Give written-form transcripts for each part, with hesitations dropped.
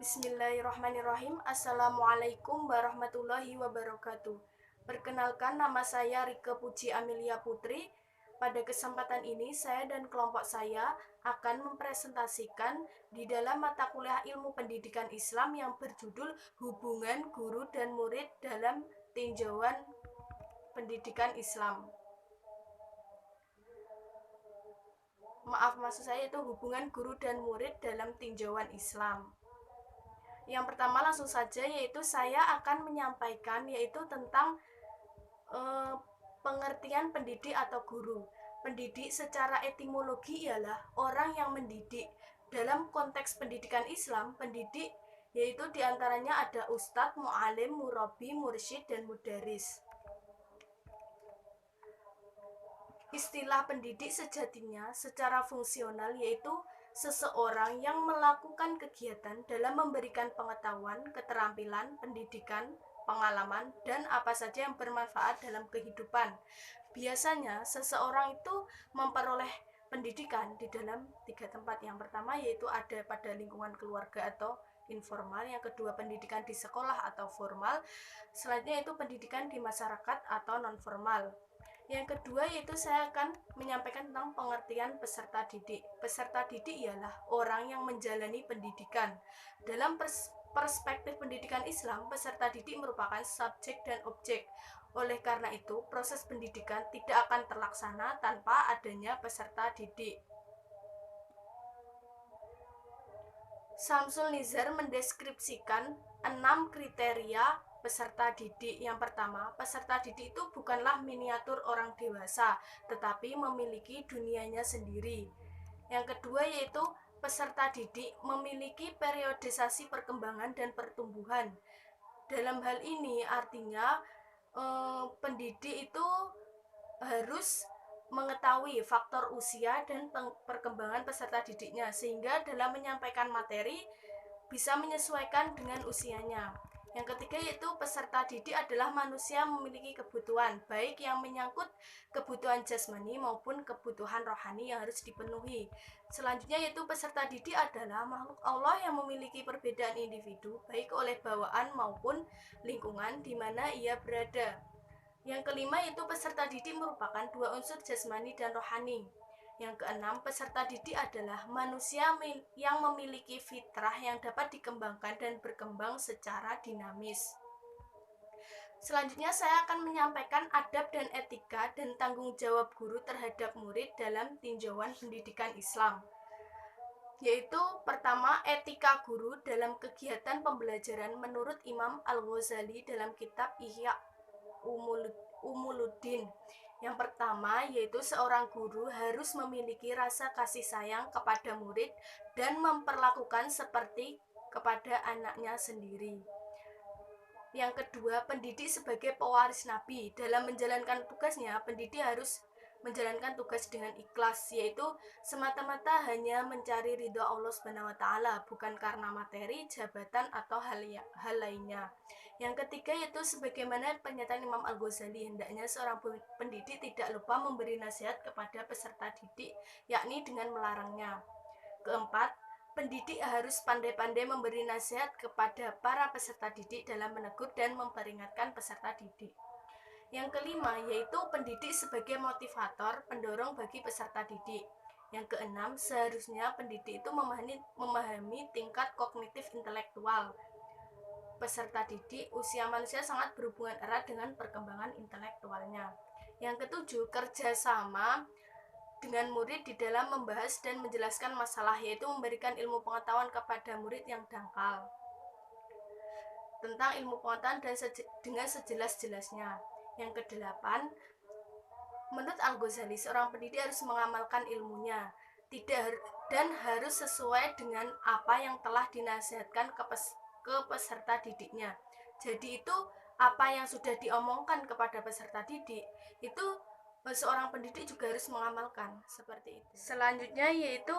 Bismillahirrahmanirrahim. Assalamualaikum warahmatullahi wabarakatuh. Perkenalkan, nama saya Rike Puji Amelia Putri. Pada kesempatan ini, saya dan kelompok saya akan mempresentasikan di dalam mata kuliah Ilmu Pendidikan Islam yang berjudul Hubungan Guru dan Murid dalam Tinjauan Pendidikan Islam. Maksud saya itu hubungan guru dan murid dalam tinjauan Islam. Yang pertama langsung saja, yaitu saya akan menyampaikan yaitu tentang pengertian pendidik atau guru. Pendidik secara etimologi ialah orang yang mendidik. Dalam konteks pendidikan Islam, pendidik yaitu diantaranya ada ustadz, mu'alim, murabi, mursyid, dan mudaris. Istilah pendidik sejatinya secara fungsional yaitu seseorang yang melakukan kegiatan dalam memberikan pengetahuan, keterampilan, pendidikan, pengalaman, dan apa saja yang bermanfaat dalam kehidupan. Biasanya seseorang itu memperoleh pendidikan di dalam 3 tempat. Yang pertama yaitu ada pada lingkungan keluarga atau informal, yang kedua pendidikan di sekolah atau formal, selanjutnya itu pendidikan di masyarakat atau non formal. Yang kedua yaitu saya akan menyampaikan tentang pengertian peserta didik. Peserta didik ialah orang yang menjalani pendidikan. Dalam perspektif pendidikan Islam, peserta didik merupakan subjek dan objek. Oleh karena itu, proses pendidikan tidak akan terlaksana tanpa adanya peserta didik. Samsul Nizar mendeskripsikan 6 kriteria peserta didik. Yang pertama, peserta didik itu bukanlah miniatur orang dewasa, tetapi memiliki dunianya sendiri. Yang kedua yaitu peserta didik memiliki periodisasi perkembangan dan pertumbuhan. Dalam hal ini artinya pendidik itu harus mengetahui faktor usia dan perkembangan peserta didiknya, sehingga dalam menyampaikan materi bisa menyesuaikan dengan usianya. Yang ketiga yaitu peserta didik adalah manusia yang memiliki kebutuhan, baik yang menyangkut kebutuhan jasmani maupun kebutuhan rohani yang harus dipenuhi. Selanjutnya yaitu peserta didik adalah makhluk Allah yang memiliki perbedaan individu, baik oleh bawaan maupun lingkungan di mana ia berada. Yang kelima yaitu peserta didik merupakan 2 unsur jasmani dan rohani. Yang keenam, peserta didik adalah manusia yang memiliki fitrah yang dapat dikembangkan dan berkembang secara dinamis. Selanjutnya saya akan menyampaikan adab dan etika dan tanggung jawab guru terhadap murid dalam tinjauan pendidikan Islam. Yaitu pertama, etika guru dalam kegiatan pembelajaran menurut Imam Al-Ghazali dalam kitab Ihya Umuluddin. Yang pertama yaitu seorang guru harus memiliki rasa kasih sayang kepada murid dan memperlakukan seperti kepada anaknya sendiri. Yang kedua, pendidik sebagai pewaris Nabi. Dalam menjalankan tugasnya, pendidik harus menjalankan tugas dengan ikhlas, yaitu semata-mata hanya mencari ridho Allah SWT, bukan karena materi, jabatan, atau hal lainnya. Yang ketiga yaitu sebagaimana pernyataan Imam Al-Ghazali, hendaknya seorang pendidik tidak lupa memberi nasihat kepada peserta didik, yakni dengan melarangnya. Keempat, pendidik harus pandai-pandai memberi nasihat kepada para peserta didik dalam menegur dan memperingatkan peserta didik. Yang kelima yaitu pendidik sebagai motivator, pendorong bagi peserta didik. Yang keenam, seharusnya pendidik itu memahami tingkat kognitif intelektual peserta didik. Usia manusia sangat berhubungan erat dengan perkembangan intelektualnya. Yang ketujuh, kerjasama dengan murid di dalam membahas dan menjelaskan masalah, yaitu memberikan ilmu pengetahuan kepada murid yang dangkal tentang ilmu pengetahuan dan dengan sejelas-jelasnya. Yang kedelapan, menurut Al-Ghazali, seorang pendidik harus mengamalkan ilmunya dan harus sesuai dengan apa yang telah dinasihatkan ke peserta didiknya. Jadi itu apa yang sudah diomongkan kepada peserta didik, itu seorang pendidik juga harus mengamalkan seperti itu. Selanjutnya yaitu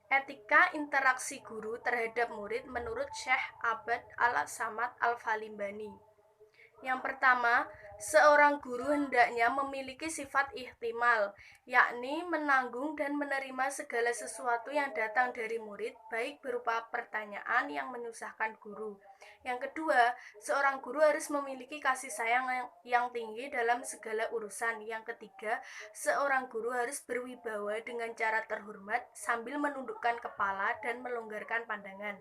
etika interaksi guru terhadap murid menurut Syekh Abad Al-Samad Al-Falimbani. Yang pertama, seorang guru hendaknya memiliki sifat ihtimal, yakni menanggung dan menerima segala sesuatu yang datang dari murid, baik berupa pertanyaan yang menyusahkan guru. Yang kedua, seorang guru harus memiliki kasih sayang yang tinggi dalam segala urusan. Yang ketiga, seorang guru harus berwibawa dengan cara terhormat sambil menundukkan kepala dan melonggarkan pandangan.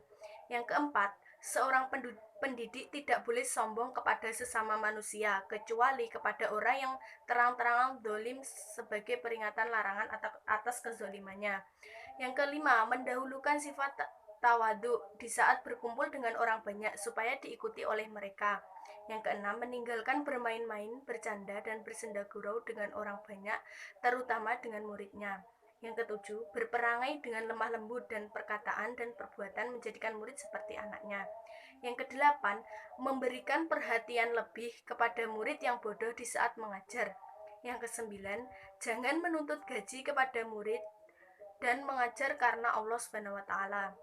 Yang keempat, seorang pendidik tidak boleh sombong kepada sesama manusia, kecuali kepada orang yang terang-terangan dolim sebagai peringatan larangan atas kezolimannya. Yang kelima, mendahulukan sifat tawadu di saat berkumpul dengan orang banyak supaya diikuti oleh mereka. Yang keenam, meninggalkan bermain-main, bercanda, dan bersenda gurau dengan orang banyak, terutama dengan muridnya. Yang ketujuh, berperangai dengan lemah lembut dan perkataan dan perbuatan menjadikan murid seperti anaknya. Yang kedelapan, memberikan perhatian lebih kepada murid yang bodoh di saat mengajar. Yang kesembilan, jangan menuntut gaji kepada murid dan mengajar karena Allah Subhanahu wa taala.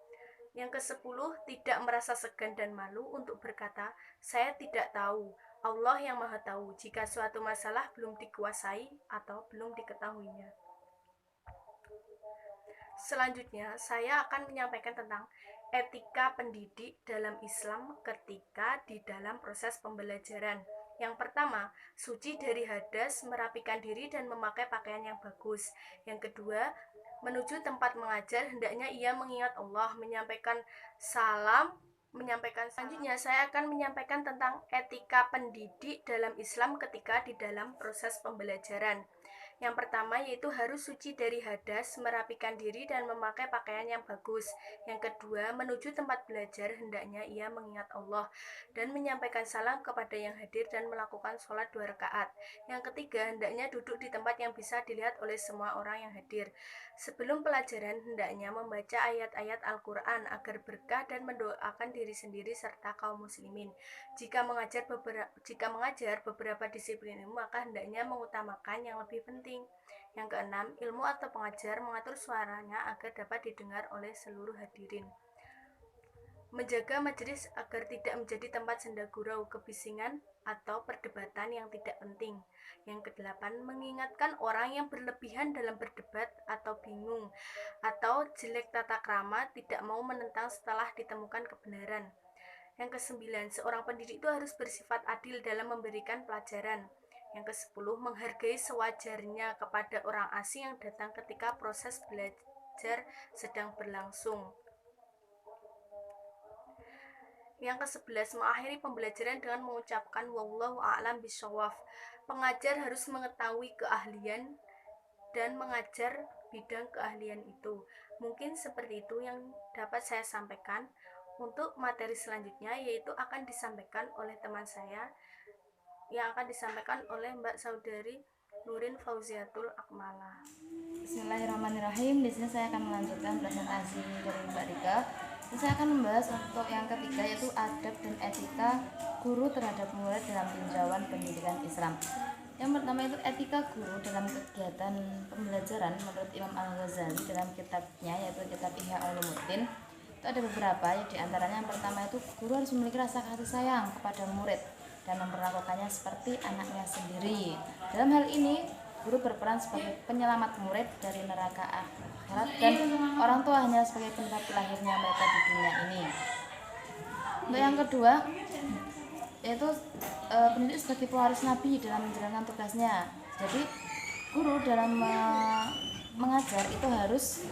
Yang kesepuluh, tidak merasa segan dan malu untuk berkata, saya tidak tahu. Allah yang Maha Tahu jika suatu masalah belum dikuasai atau belum diketahuinya. Selanjutnya, saya akan menyampaikan tentang etika pendidik dalam Islam ketika di dalam proses pembelajaran. Yang pertama, suci dari hadas, merapikan diri dan memakai pakaian yang bagus. Yang kedua, menuju tempat mengajar, hendaknya ia mengingat Allah, menyampaikan salam. Selanjutnya, saya akan menyampaikan tentang etika pendidik dalam Islam ketika di dalam proses pembelajaran. Yang pertama yaitu harus suci dari hadas, merapikan diri dan memakai pakaian yang bagus. Yang kedua, menuju tempat belajar hendaknya ia mengingat Allah dan menyampaikan salam kepada yang hadir dan melakukan sholat 2 rakaat. Yang ketiga, hendaknya duduk di tempat yang bisa dilihat oleh semua orang yang hadir. Sebelum pelajaran, hendaknya membaca ayat-ayat Al-Quran agar berkah dan mendoakan diri sendiri serta kaum muslimin. Jika mengajar beberapa disiplin ilmu, maka hendaknya mengutamakan yang lebih penting. Yang keenam, ilmu atau pengajar mengatur suaranya agar dapat didengar oleh seluruh hadirin. Menjaga majelis agar tidak menjadi tempat senda gurau, kebisingan, atau perdebatan yang tidak penting. Yang kedelapan, mengingatkan orang yang berlebihan dalam berdebat atau bingung atau jelek tata krama, tidak mau menentang setelah ditemukan kebenaran. Yang kesembilan, seorang pendidik itu harus bersifat adil dalam memberikan pelajaran. Yang kesepuluh, menghargai sewajarnya kepada orang asing yang datang ketika proses belajar sedang berlangsung. Yang ke-11, mengakhiri pembelajaran dengan mengucapkan wallahu a'lam bishawab. Pengajar harus mengetahui keahlian dan mengajar bidang keahlian itu. Mungkin seperti itu yang dapat saya sampaikan. Untuk materi selanjutnya yaitu akan disampaikan oleh teman saya yang akan disampaikan oleh Mbak Saudari Nurin Fauziatul Akmala. Bismillahirrahmanirrahim. Di sini saya akan melanjutkan presentasi dari Mbak Rika. Saya akan membahas untuk yang ketiga yaitu adab dan etika guru terhadap murid dalam tinjauan pendidikan Islam. Yang pertama itu etika guru dalam kegiatan pembelajaran menurut Imam Al-Ghazali dalam kitabnya yaitu kitab Ihya Ulumuddin. Itu ada beberapa, ya diantaranya yang pertama itu guru harus memiliki rasa kasih sayang kepada murid dan memperlakukannya seperti anaknya sendiri. Dalam hal ini guru berperan sebagai penyelamat murid dari neraka akhirat dan orang tua hanya sebagai tempat lahirnya mereka di dunia ini. Untuk yang kedua yaitu pendidik sebagai pewaris Nabi dalam menjalankan tugasnya. Jadi guru dalam mengajar itu harus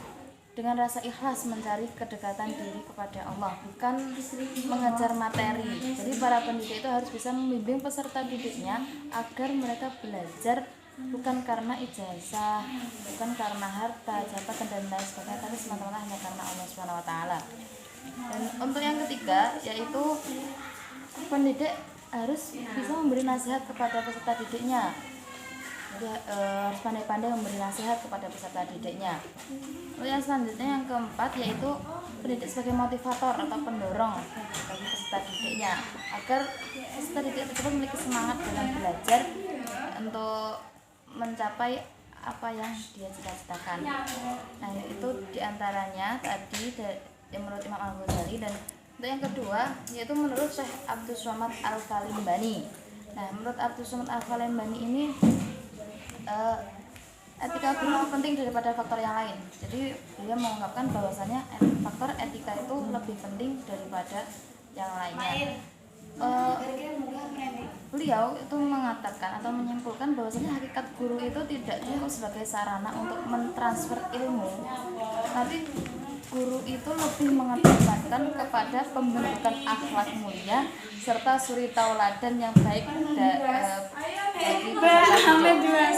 dengan rasa ikhlas mencari kedekatan diri kepada Allah, bukan mengajar materi. Jadi para pendidik itu harus bisa membimbing peserta didiknya agar mereka belajar bukan karena ijazah, bukan karena harta, jabatan dan lain sebagainya, tapi semata-mata hanya karena Allah Subhanahu wa taala. Dan untuk yang ketiga yaitu pendidik harus bisa memberi nasihat kepada peserta didiknya. Jadi harus pandai-pandai memberi nasihat kepada peserta didiknya. Lalu yang selanjutnya yang keempat yaitu pendidik sebagai motivator atau pendorong bagi peserta didiknya agar peserta didik tersebut memiliki semangat dalam belajar untuk mencapai apa yang dia cita-citakan. Nah itu diantaranya tadi menurut Imam Al-Ghazali. Dan untuk yang kedua yaitu menurut Syekh Abdus Somad Al-Falimbani. Nah, menurut Abdul Somad Al-Falembani ini etika guru penting daripada faktor yang lain. Jadi beliau mengungkapkan bahwasanya faktor etika itu lebih penting daripada yang lainnya. Beliau itu mengatakan atau menyimpulkan bahwasanya hakikat guru itu tidak cukup sebagai sarana untuk mentransfer ilmu, tapi guru itu lebih mengedepankan kepada pembentukan akhlak mulia serta suri tauladan yang baik bagi peserta didik,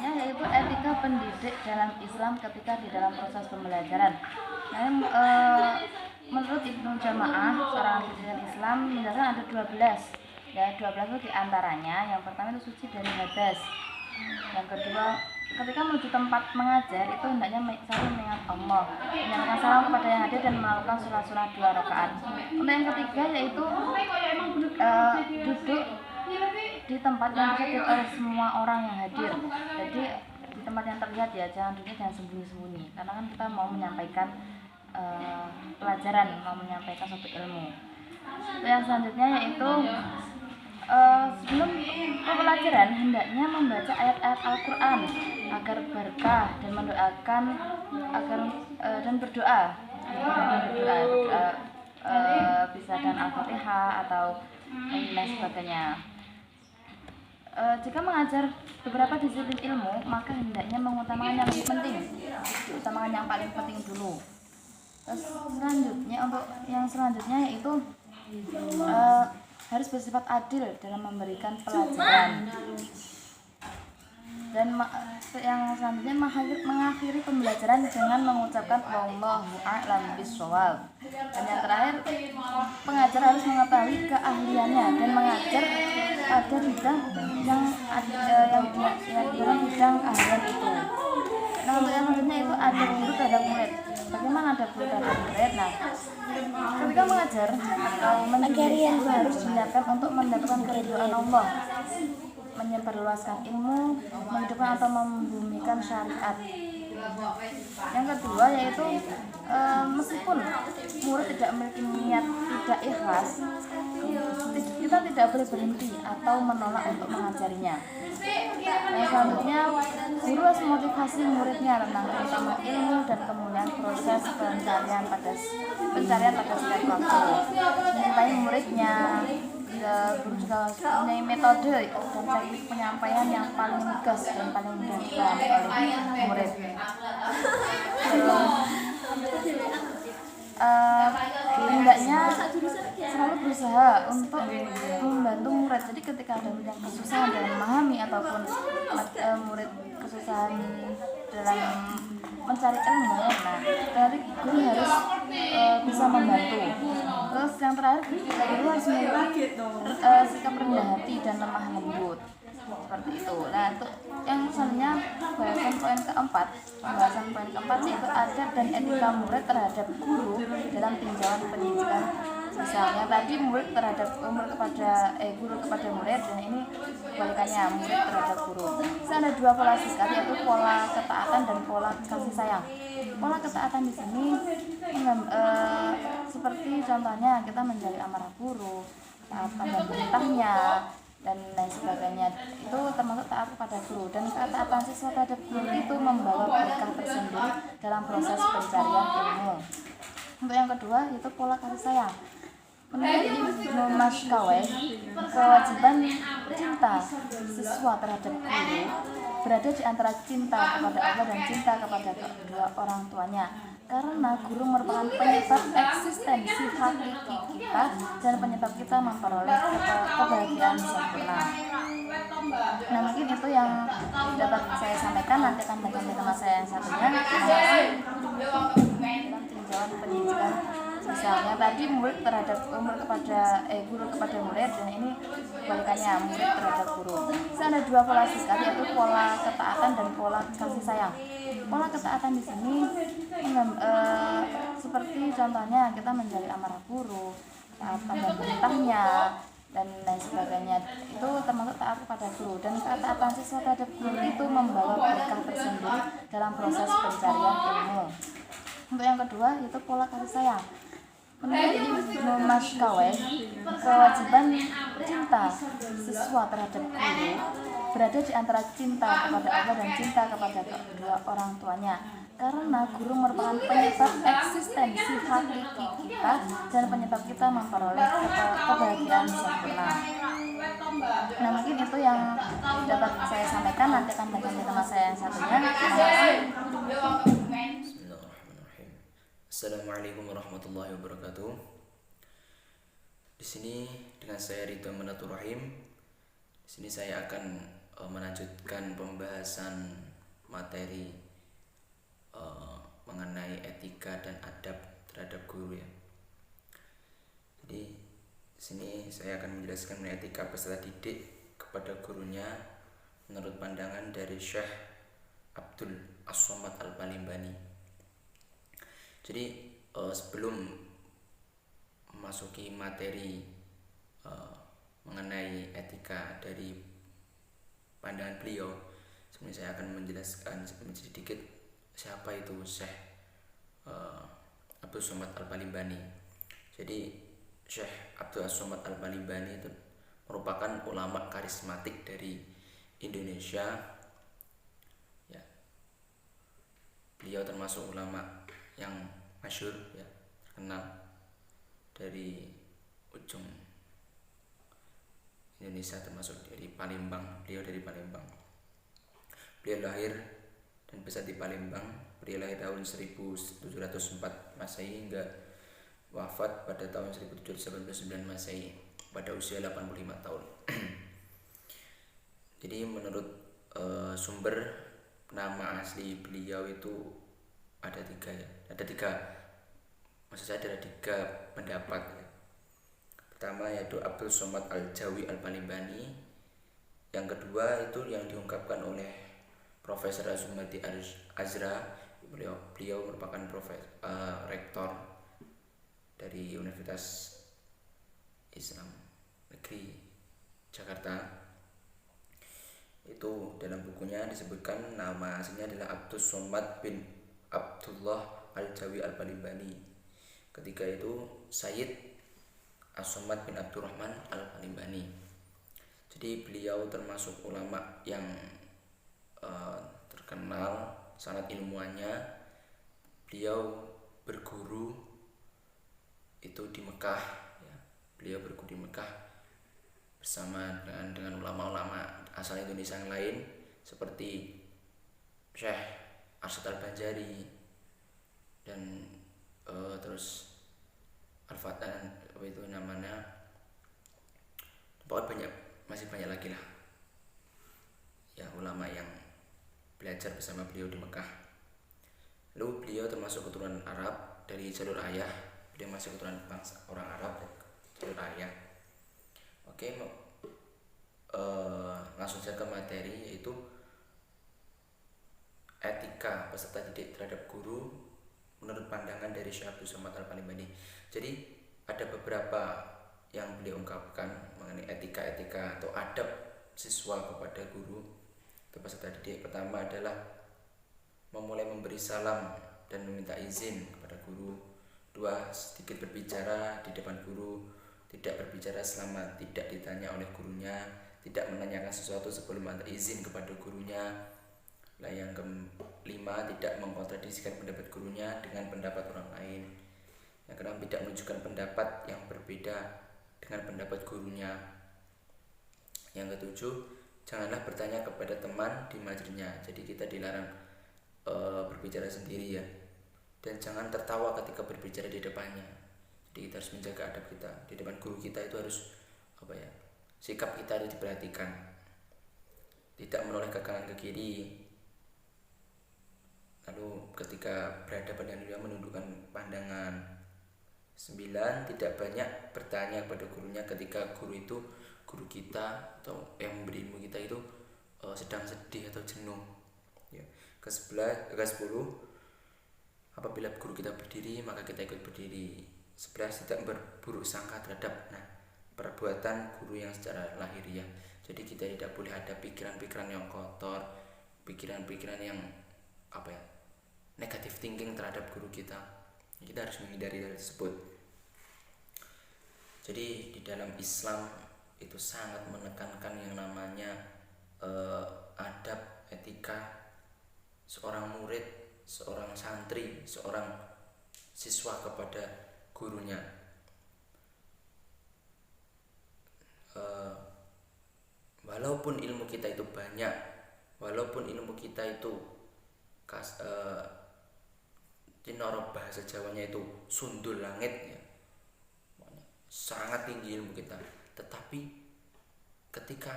yaitu etika pendidik dalam Islam ketika di dalam proses pembelajaran. Nah, menurut Ibnu Jamaah, seorang pendidikan Islam, misalkan ada 12. Ya, 12 itu diantaranya, yang pertama itu suci dari hadas. Yang kedua, ketika menuju tempat mengajar itu hendaknya selalu mengingat Allah, menyampaikan salam kepada yang hadir dan melakukan sholat 2 rakaat. Untuk yang ketiga yaitu duduk di tempat yang bisa dilihat oleh semua orang yang hadir. Jadi di tempat yang terlihat ya, jangan sembunyi-sembunyi, karena kan kita mau menyampaikan pelajaran, mau menyampaikan suatu ilmu. Yang selanjutnya yaitu sebelum pembelajaran hendaknya membaca ayat-ayat Al-Quran agar berkah dan mendoakan dan berdoa bisa dengan Al-Fatihah atau lain sebagainya. Jika mengajar beberapa disiplin ilmu, maka hendaknya mengutamakan yang lebih penting, utamakan yang paling penting dulu. Terus selanjutnya yaitu harus bersifat adil dalam memberikan pelajaran. Dan yang selanjutnya mengakhiri pembelajaran dengan mengucapkan wallahu a'lam bishawab. Dan yang terakhir, pengajar harus mengetahui keahliannya dan mengajar pada bidang yang dalam bidang keahlian itu. Nah, untuk yang selanjutnya itu ada guru terhadap murid. Bagaimana ada guru terhadap murid? Nah, ketika mengajar atau mendidik itu harus diniatkan untuk mendapatkan keridhaan Allah, menyebarluaskan ilmu, menghidupkan atau membumikan syariat. Yang kedua yaitu meskipun murid tidak memiliki niat tidak ikhlas, kita tidak boleh berhenti atau menolak untuk mengajarinya. Yang selanjutnya, guru harus memotivasi muridnya tentang keutamaan ilmu dan kemudian proses pencarian pada setiap waktu. Mencintai muridnya, guru juga mempunyai metode dan teknik penyampaian yang paling tegas dan paling mudah dipahami oleh murid. Hendaknya selalu berusaha untuk membantu murid. Jadi ketika ada murid yang kesusahan dalam memahami ataupun murid kesusahan dalam mencari ilmu, nah dari guru harus bisa membantu. Terus yang terakhir, guru harus memiliki sikap rendah hati dan lemah lembut, seperti itu. Nah, untuk yang selanjutnya pembahasan poin keempat yaitu adab dan etika murid terhadap guru dalam tinjauan pendidikan. Misalnya tadi guru kepada murid, dan ini kebalikannya murid terhadap guru. Ada 2 pola sikap, yaitu pola ketaatan dan pola kasih sayang. Pola ketaatan di sini seperti contohnya kita menjadi amarah guru, taat pada perintahnya dan lain sebagainya, itu termasuk taat kepada guru. Dan ketaatan siswa terhadap guru itu membawa berkah tersendiri dalam proses pencarian ilmu. Untuk yang kedua itu pola kasih sayang. Menurut Ibnu Mashkaweh, kewajiban cinta siswa terhadap guru berada di antara cinta kepada Allah dan cinta kepada kedua orang tuanya, karena guru merupakan penyebab eksistensi hakiki kita dan penyebab kita memperoleh kebahagiaan sempurna. Nah, mungkin itu yang dapat saya sampaikan. Nanti akan dilanjutkan teman saya yang satunya dalam tinjauan pendidikan. Misalnya tadi guru kepada murid, dan ini kebalikannya murid terhadap guru. Ada 2 pola sikap, yaitu pola ketaatan dan pola kasih sayang. Pola ketaatan di sini seperti contohnya kita menjadi amarah guru, taat pada perintahnya dan lain sebagainya, itu termasuk taat kepada guru. Dan ketaatan siswa terhadap guru itu membawa berkah tersendiri dalam proses pencarian ilmu. Untuk yang kedua itu pola kasih sayang. Menurut Memaskawai kewajiban cinta siswa terhadap guru berada di antara cinta kepada Allah dan cinta kepada kedua orang tuanya, karena guru merupakan penyebab eksistensi hakiki kita dan penyebab kita memperoleh kebahagiaan sempurna. Nah, mungkin itu yang dapat saya sampaikan. Nanti akan berganti teman saya yang satunya. Terima kasih. Bismillahirrahmanirrahim. Assalamualaikum warahmatullahi wabarakatuh. Di sini dengan saya Ridwan Manatur Rahim. Di sini saya akan melanjutkan pembahasan materi mengenai etika dan adab terhadap guru ya. Jadi di sini saya akan menjelaskan mengenai etika peserta didik kepada gurunya menurut pandangan dari Syekh Abdul As-Somad Al-Palimbani. Jadi sebelum memasuki materi mengenai etika dari pandangan beliau, sebenarnya saya akan menjelaskan sedikit siapa itu Syekh Abdul Somad Al-Palimbani. Jadi Syekh Abdul Somad Al-Palimbani itu merupakan ulama karismatik dari Indonesia ya. Beliau termasuk ulama yang masyhur ya, terkenal dari ujung Indonesia, termasuk dari Palembang. Beliau dari Palembang. Beliau lahir dan besar di Palembang. Beliau lahir tahun 1704 Masehi hingga wafat pada tahun 1789 Masehi pada usia 85 tahun. Jadi menurut sumber nama asli beliau itu ada tiga, maksud saya ada tiga pendapat ya. Pertama yaitu Abdul Somad Al-Jawi Al-Palimbani. Yang kedua itu yang diungkapkan oleh Profesor Azumati Azra. Beliau merupakan rektor dari Universitas Islam Negeri Jakarta. Itu dalam bukunya disebutkan nama aslinya adalah Abdul Somad bin Abdullah Al-Jawi Al-Palimbani. Ketika itu Sayyid As-Somad bin Abdurrahman Al-Palimbani. Jadi beliau termasuk ulama yang terkenal, sangat ilmuannya. Beliau berguru itu di Mekah ya. Beliau berguru di Mekah bersama dengan ulama-ulama asal Indonesia yang lain seperti Syekh Arsyad Al-Banjari dan terus Al-Fatan, apa itu namanya, pokoknya masih banyak lagi lah ya ulama yang belajar bersama beliau di Mekah. Lalu beliau termasuk keturunan Arab dari jalur ayah. Beliau masih keturunan bangsa orang Arab dan jalur ayah. Oke, langsung saja ke materi, yaitu etika peserta didik terhadap guru menurut pandangan dari Syekh Abdul Somad Al-Palimbani. Jadi ada beberapa yang beliau ungkapkan mengenai etika-etika atau adab siswa kepada guru atau peserta didik. Pertama adalah memulai memberi salam dan meminta izin kepada guru. Dua, sedikit berbicara di depan guru, tidak berbicara selama tidak ditanya oleh gurunya, tidak menanyakan sesuatu sebelum minta izin kepada gurunya. Nah, yang kelima, tidak mengkontradisikan pendapat gurunya dengan pendapat orang lain. Yang keenam, tidak menunjukkan pendapat yang berbeda dengan pendapat gurunya. Yang ketujuh, janganlah bertanya kepada teman di majlisnya. Jadi kita dilarang berbicara sendiri ya. Dan jangan tertawa ketika berbicara di depannya. Jadi kita harus menjaga adab kita di depan guru kita. Itu harus sikap kita harus diperhatikan. Tidak menoleh ke kanan ke kiri. Lalu ketika berhadapan dengan beliau menundukkan pandangan. 9, tidak banyak bertanya kepada gurunya ketika guru kita atau yang memberi ilmu kita itu sedang sedih atau jenuh ya. Ke-10, apabila guru kita berdiri maka kita ikut berdiri. 11, tidak berburuk sangka terhadap perbuatan guru yang secara lahiriah. Jadi kita tidak boleh ada pikiran-pikiran yang kotor, pikiran-pikiran yang negative thinking terhadap guru kita. Kita harus menghindari hal tersebut. Jadi di dalam Islam itu sangat menekankan yang namanya adab, etika seorang murid, seorang santri, seorang siswa kepada gurunya. Walaupun ilmu kita itu banyak, walaupun ilmu kita itu cinoro bahasa Jawanya itu sundul langit ya, sangat tinggi ilmu kita, tetapi ketika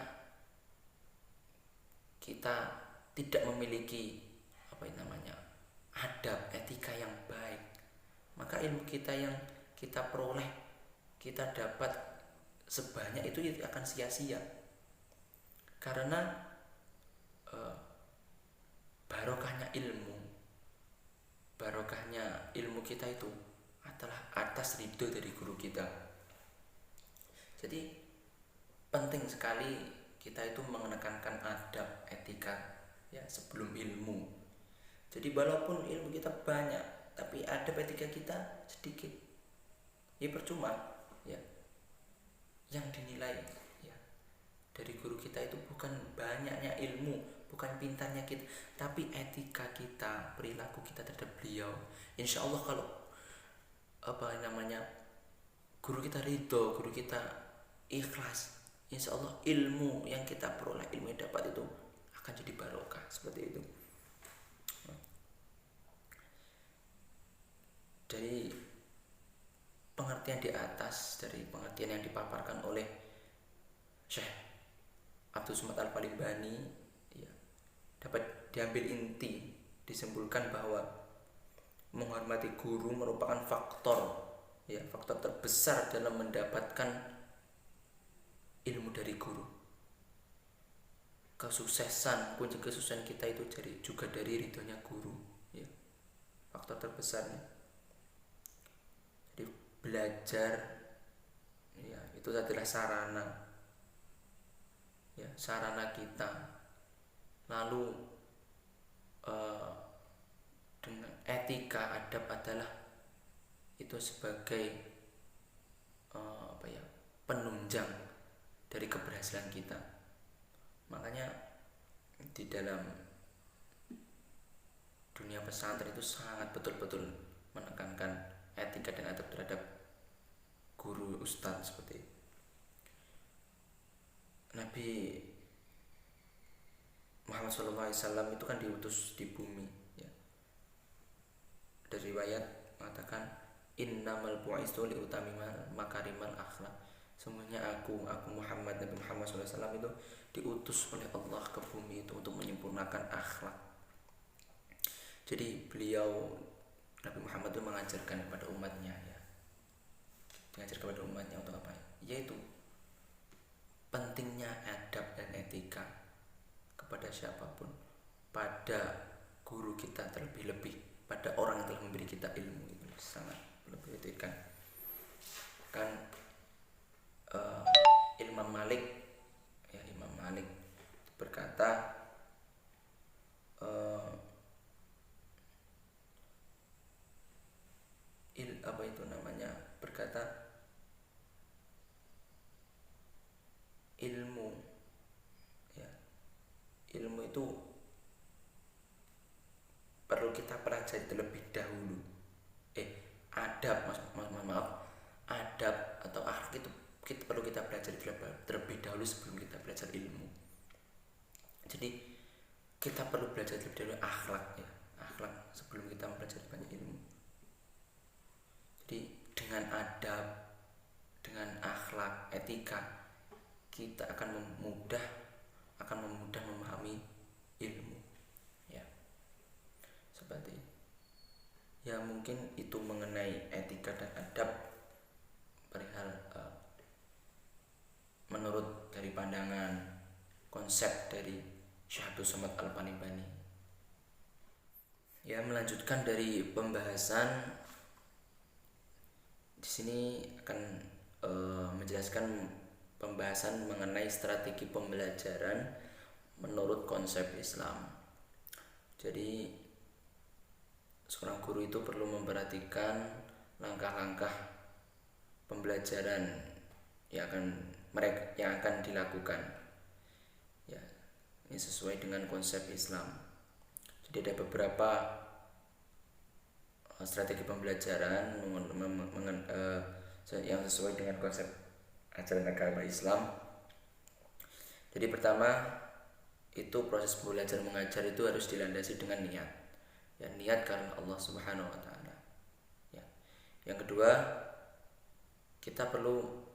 kita tidak memiliki adab, etika yang baik, maka ilmu kita yang kita peroleh, kita dapat sebanyak itu akan sia-sia. Karena barokahnya ilmu kita itu adalah atas ridho dari guru kita. Jadi penting sekali kita itu menekankan adab, etika ya sebelum ilmu. Jadi walaupun ilmu kita banyak, tapi adab, etika kita sedikit, ya percuma ya. Yang dinilai ya dari guru kita itu bukan banyaknya ilmu, bukan pintarnya kita, tapi etika kita, perilaku kita terhadap beliau. Insya Allah kalau guru kita ridho, guru kita ikhlas, insya Allah ilmu yang kita peroleh, ilmu yang dapat itu akan jadi barokah, seperti itu. Dari pengertian di atas, dari pengertian yang dipaparkan oleh Syekh Abdul Somad Al-Palimbani ya, dapat diambil inti, disimpulkan bahwa menghormati guru merupakan faktor terbesar dalam mendapatkan ilmu dari guru. Kunci kesuksesan kita itu juga dari ridhonya guru ya, faktor terbesarnya. Jadi belajar ya itu adalah sarana kita. Lalu dengan etika, adab adalah itu sebagai penunjang dari keberhasilan kita. Makanya di dalam dunia pesantren itu sangat betul-betul menekankan etika dan adab terhadap guru, ustadz, seperti itu. Nabi Muhammad SAW itu kan diutus di bumi ya. Dari riwayat mengatakan innamal bu'istu liutamimal makarimal akhlak. Semuanya aku Muhammad, Nabi Muhammad SAW itu diutus oleh Allah ke bumi itu untuk menyempurnakan akhlak. Jadi beliau Nabi Muhammad itu mengajarkan kepada umatnya ya. Mengajar kepada umatnya untuk apa? Yaitu pentingnya adab dan etika kepada siapapun, pada guru kita terlebih-lebih, pada orang yang telah memberi kita ilmu, itu sangat lebih etika. Kan Imam Malik berkata ilmu itu perlu kita pelajari terlebih dahulu. Adab atau akhlak itu perlu kita pelajari terlebih dahulu sebelum kita belajar ilmu. Jadi kita perlu belajar terlebih dahulu akhlak sebelum kita mempelajari banyak ilmu. Jadi dengan adab, dengan akhlak, etika, kita akan memudah memahami ilmu ya. Seperti ya, mungkin itu mengenai etika dan adab perihal menurut dari pandangan konsep dari Syekh Abdul Somad Al-Palimbani. Ya, melanjutkan dari pembahasan di sini akan menjelaskan pembahasan mengenai strategi pembelajaran menurut konsep Islam. Jadi seorang guru itu perlu memperhatikan langkah-langkah pembelajaran yang akan dilakukan. Ya, ini sesuai dengan konsep Islam. Jadi ada beberapa strategi pembelajaran yang sesuai dengan konsep ajaran agama Islam. Jadi pertama itu proses belajar mengajar itu harus dilandasi dengan niat. Ya, niat karena Allah Subhanahu wa taala. Ya. Yang kedua, kita perlu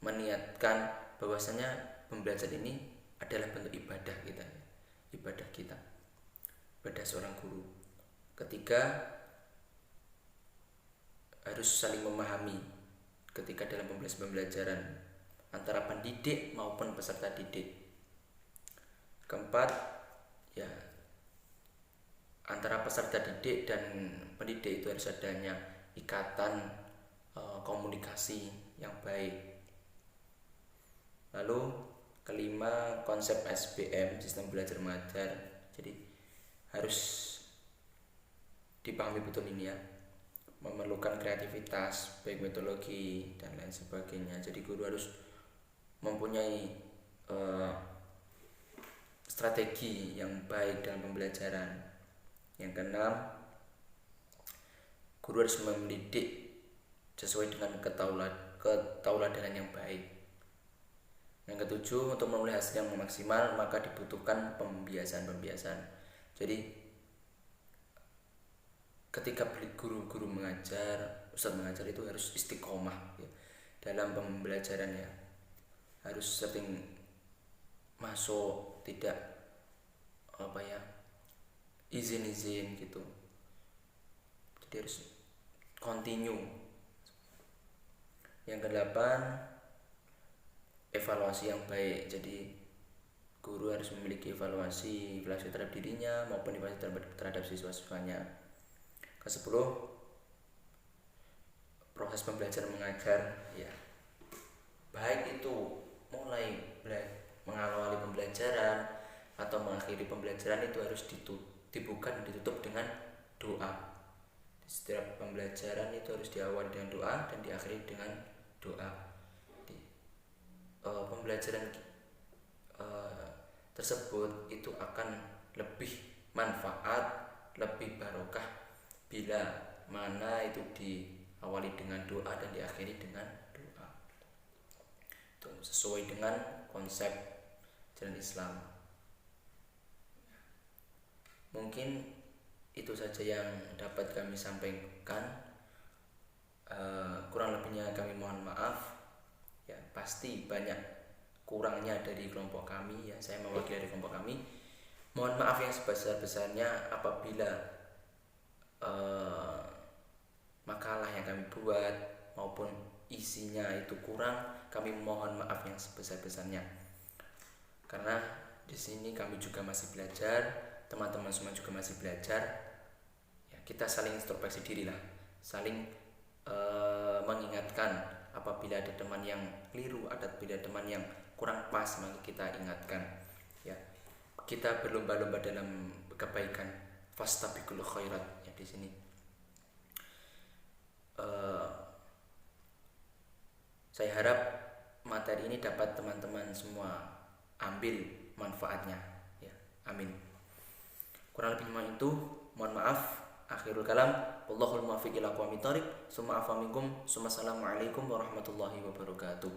meniatkan bahwasanya pembelajaran ini adalah bentuk ibadah kita. Ibadah seorang guru. Ketiga, harus saling memahami ketika dalam pembelajaran antara pendidik maupun peserta didik. Keempat, ya, antara peserta didik dan pendidik itu harus adanya ikatan komunikasi yang baik. Lalu kelima, konsep SBM, sistem belajar mengajar. Jadi harus dipahami betul ini ya, memerlukan kreativitas baik metodologi dan lain sebagainya. Jadi guru harus mempunyai strategi yang baik dalam pembelajaran. Yang keenam, guru harus mendidik sesuai dengan ketauladanan yang baik. Yang ketujuh, untuk memulai hasil yang maksimal maka dibutuhkan pembiasaan. Jadi ketika guru mengajar, ustadz mengajar itu harus istiqomah ya, dalam pembelajarannya. Harus sering masuk, tidak izin gitu. Jadi harus continue. Yang kedelapan, evaluasi yang baik. Jadi guru harus memiliki evaluasi terhadap dirinya maupun evaluasi terhadap siswa-siswanya. Ke-10, proses pembelajaran mengajar ya, baik itu mulai mengawali pembelajaran atau mengakhiri pembelajaran itu harus dibuka dan ditutup dengan doa. Setiap pembelajaran itu harus diawali dengan doa dan diakhiri dengan doa. Pembelajaran tersebut itu akan lebih manfaat, lebih barokah bila mana itu diawali dengan doa dan diakhiri dengan doa. Itu sesuai dengan konsep ajaran Islam. Mungkin itu saja yang dapat kami sampaikan. Kurang lebihnya kami mohon maaf. Ya, pasti banyak kurangnya dari kelompok kami ya. Saya mewakili dari kelompok kami. Mohon maaf yang sebesar-besarnya apabila makalah yang kami buat maupun isinya itu kurang. Kami mohon maaf yang sebesar-besarnya. Karena di sini kami juga masih belajar, teman-teman semua juga masih belajar. Ya, kita saling introspeksi diri lah, saling mengingatkan apabila ada teman yang keliru, apabila teman yang kurang pas, maka kita ingatkan. Ya, kita berlomba-lomba dalam kebaikan. Fastabiqul khairat ya di sini. Saya harap materi ini dapat teman-teman semua ambil manfaatnya ya. Amin. Kurang lebih itu mohon maaf. Akhirul kalam, wallahul muwaffiq ila aqwamit thoriq. Summa afa minkum. Assalamualaikum warahmatullahi wabarakatuh.